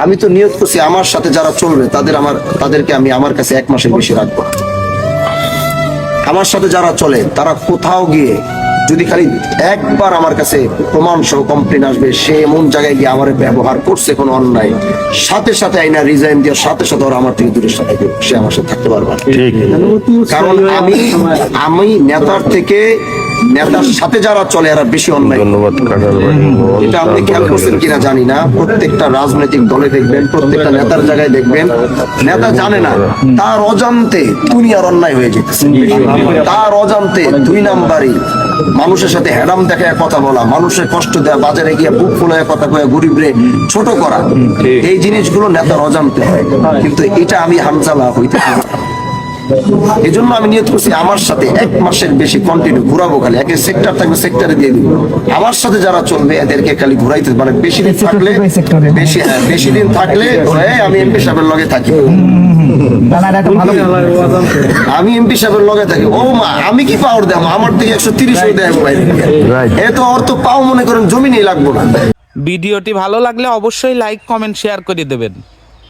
আমি তো নিয়ত করছি আমার সাথে যারা চলবে তাদেরকে আমি আমার কাছে 1 মাসের বেশি রাখবো। আমার সাথে যারা চলে তারা কোথাও গিয়ে যদি খালি একবার আমার কাছে প্রমাণ সহ কমপ্লেন আসবে সে এমন জায়গায় গিয়ে আমার ব্যবহার করছে কোনো অন্যায়, সাথে সাথে আইনা রিজাইন দেওয়ার সাথে সাথে ওরা আমার থেকে দূরে সরে যাবে, সে আমার সাথে থাকতে পারবে না। কারণ আমি নেতার থেকে নেতার সাথে যারা চলে এরা বেশি অন্যায়। ধন্যবাদ। এটা আপনি খেয়াল করছেন কিনা জানি না, প্রত্যেকটা রাজনৈতিক দলে দেখবেন, প্রত্যেকটা নেতার জায়গায় দেখবেন, নেতা জানে না তার অজান্তে দুনিয়ার অন্যায় হয়ে যেতেছে, তার অজান্তে 2 নাম্বারই মানুষের সাথে হ্যাডাম দেখায় কথা বলা, মানুষের কষ্ট দেওয়া, বাজারে গিয়ে বুক ফুলায় কথা কয়ে গরিবরে ছোট করা, এই জিনিসগুলো নেতার অজান্তে হয়। কিন্তু এটা আমি হামজালা হইতে পারি। এই জন্য আমি নিয়ত করছি আমার সাথে 1 মাসের বেশি কন্টিনিউ ঘুরাবো, খালি একে সেক্টর থাকবে সেক্টরে দিয়ে দিব। আমার সাথে যারা চলবে এদেরকে খালি ঘুরাইতে, মানে বেশি দিন থাকলে বেশি দিন থাকলে আমি এমপি সাহেবের লগে থাকি, আমি এমপি সাহেবের লগে থাকি। ও মা, আমি কি পাওয়ার দেব? আমার থেকে 130 দেয় এ তো অর্থ পাও মনে করেন জমি নেই লাগবো না। ভিডিওটি ভালো লাগলে অবশ্যই লাইক কমেন্ট শেয়ার করে দেবেন।